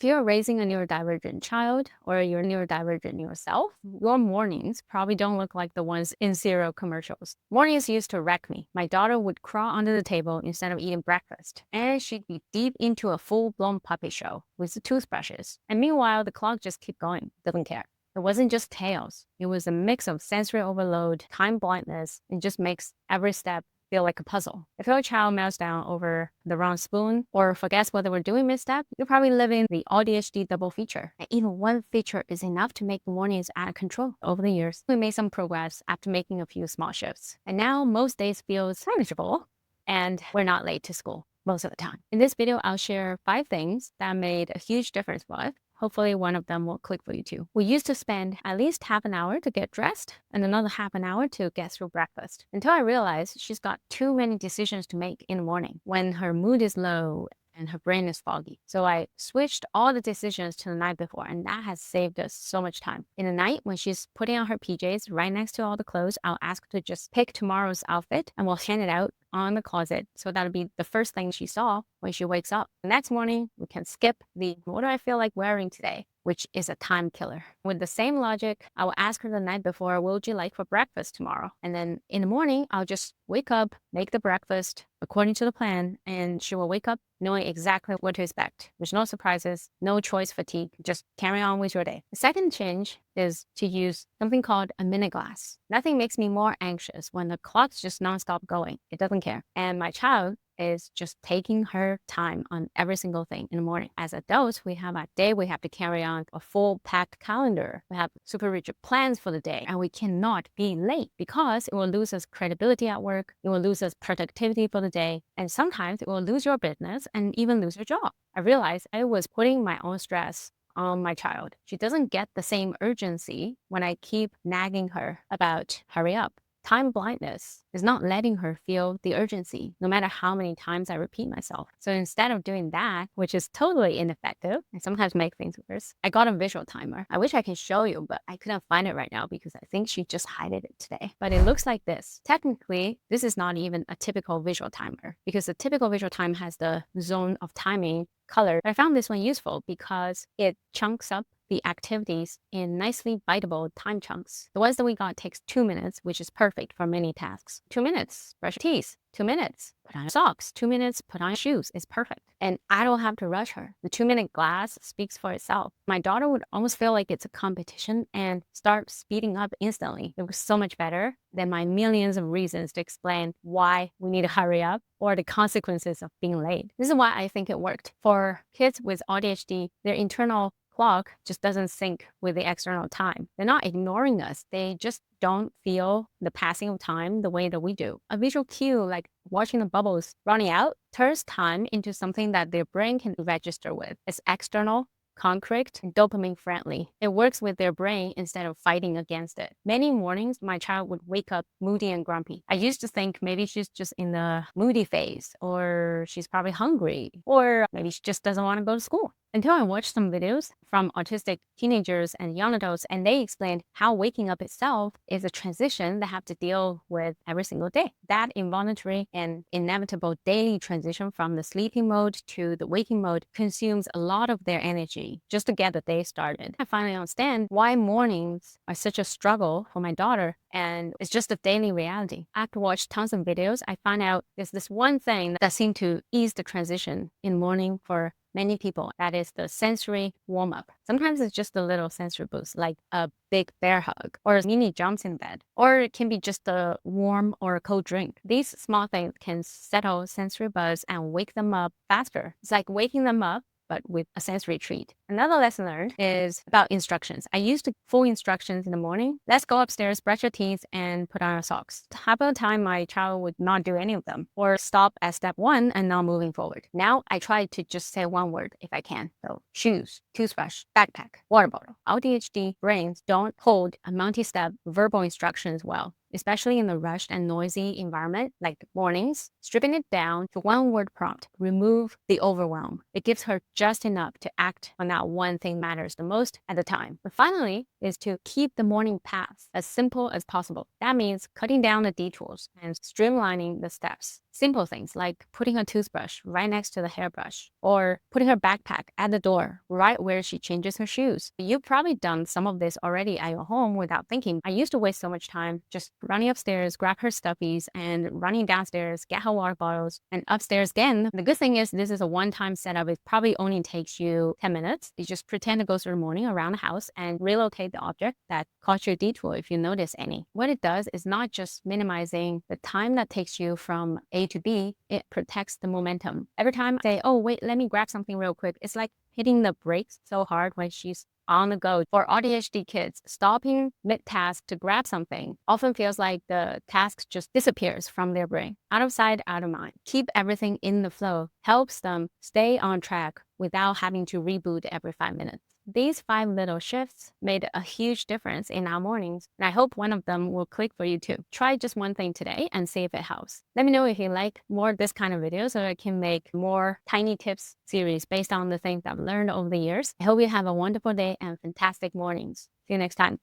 If you're raising a neurodivergent child or you're neurodivergent yourself, your mornings probably don't look like the ones in cereal commercials. Mornings used to wreck me. My daughter would crawl under the table instead of eating breakfast, and she'd be deep into a full-blown puppy show with the toothbrushes. And meanwhile, the clock just kept going, doesn't care. It wasn't just chaos. It was a mix of sensory overload, time blindness, and just makes every step feel like a puzzle. If your child melts down over the wrong spoon or forgets what they were doing misstep, you're probably living the AuDHD double feature. And even one feature is enough to make the mornings out of control. Over the years, we made some progress after making a few small shifts. And now most days feels manageable and we're not late to school most of the time. In this video, I'll share 5 things that made a huge difference for us. Hopefully one of them will click for you too. We used to spend at least half an hour to get dressed and another half an hour to get through breakfast, until I realized she's got too many decisions to make in the morning when her mood is low and her brain is foggy. So I switched all the decisions to the night before, and that has saved us so much time. In the night, when she's putting on her PJs right next to all the clothes, I'll ask her to just pick tomorrow's outfit and we'll hang it out on the closet. So that'll be the first thing she saw when she wakes up. The next morning, we can skip the what do I feel like wearing today, which is a time killer. With the same logic, I will ask her the night before, what would you like for breakfast tomorrow? And then in the morning, I'll just wake up, make the breakfast according to the plan, and she will wake up knowing exactly what to expect. There's no surprises, no choice fatigue, just carry on with your day. The second change is to use something called a minute glass. Nothing makes me more anxious when the clock's just nonstop going. It doesn't care. And my child is just taking her time on every single thing in the morning. As adults, we have a day we have to carry on a full packed calendar. We have super rigid plans for the day, and we cannot be late because it will lose us credibility at work. It will lose us productivity for the day. And sometimes it will lose your business and even lose your job. I realized I was putting my own stress on my child. She doesn't get the same urgency when I keep nagging her about hurry up. Time blindness is not letting her feel the urgency, no matter how many times I repeat myself. So instead of doing that, which is totally ineffective and sometimes make things worse, I got a visual timer. I wish I could show you, but I couldn't find it right now because I think she just hid it today. But it looks like this. Technically, this is not even a typical visual timer because the typical visual time has the zone of timing color. But I found this one useful because it chunks up the activities in nicely biteable time chunks. The ones that we got takes 2 minutes, which is perfect for many tasks. 2 minutes, brush your teeth. 2 minutes, put on your socks. 2 minutes, put on your shoes. It's perfect. And I don't have to rush her. The 2-minute glass speaks for itself. My daughter would almost feel like it's a competition and start speeding up instantly. It was so much better than my millions of reasons to explain why we need to hurry up or the consequences of being late. This is why I think it worked. For kids with AuDHD, their internal clock just doesn't sync with the external time. They're not ignoring us. They just don't feel the passing of time the way that we do. A visual cue like watching the bubbles running out turns time into something that their brain can register with. It's external, concrete, and dopamine friendly. It works with their brain instead of fighting against it. Many mornings, my child would wake up moody and grumpy. I used to think maybe she's just in the moody phase, or she's probably hungry, or maybe she just doesn't want to go to school. Until I watched some videos from autistic teenagers and young adults, and they explained how waking up itself is a transition they have to deal with every single day. That involuntary and inevitable daily transition from the sleeping mode to the waking mode consumes a lot of their energy just to get the day started. I finally understand why mornings are such a struggle for my daughter, and it's just a daily reality. After watching tons of videos, I found out there's this one thing that seemed to ease the transition in morning for many people. That is the sensory warm-up. Sometimes it's just a little sensory boost, like a big bear hug or mini jumps in bed, or it can be just a warm or a cold drink. These small things can settle sensory buzz and wake them up faster. It's like waking them up but with a sensory treat. Another lesson learned is about instructions. I used to full instructions in the morning. Let's go upstairs, brush your teeth, and put on your socks. Half of the time, my child would not do any of them or stop at step 1 and not moving forward. Now, I try to just say one word if I can. So shoes, toothbrush, backpack, water bottle. AuDHD brains don't hold a multi-step verbal instructions well. especially in the rushed and noisy environment like mornings. Stripping it down to one word prompt, remove the overwhelm. It gives her just enough to act on that one thing matters the most at the time. But finally is to keep the morning path as simple as possible. That means cutting down the detours and streamlining the steps. Simple things like putting a toothbrush right next to the hairbrush or putting her backpack at the door right where she changes her shoes. You've probably done some of this already at your home without thinking. I used to waste so much time just running upstairs, grab her stuffies, and running downstairs, get her water bottles, and upstairs again. The good thing is this is a one-time setup. It probably only takes you 10 minutes. You just pretend to go through the morning around the house and relocate the object that caused you a detour if you notice any. What it does is not just minimizing the time that takes you from A to B, it protects the momentum. Every time I say, oh, wait, let me grab something real quick, it's like hitting the brakes so hard when she's on the go. For AuDHD kids, stopping mid-task to grab something often feels like the task just disappears from their brain. Out of sight, out of mind. Keep everything in the flow helps them stay on track without having to reboot every 5 minutes. These 5 little shifts made a huge difference in our mornings, and I hope one of them will click for you too. Try just one thing today and see if it helps. Let me know if you like more of this kind of videos, so I can make more tiny tips series based on the things I've learned over the years. I hope you have a wonderful day and fantastic mornings. See you next time.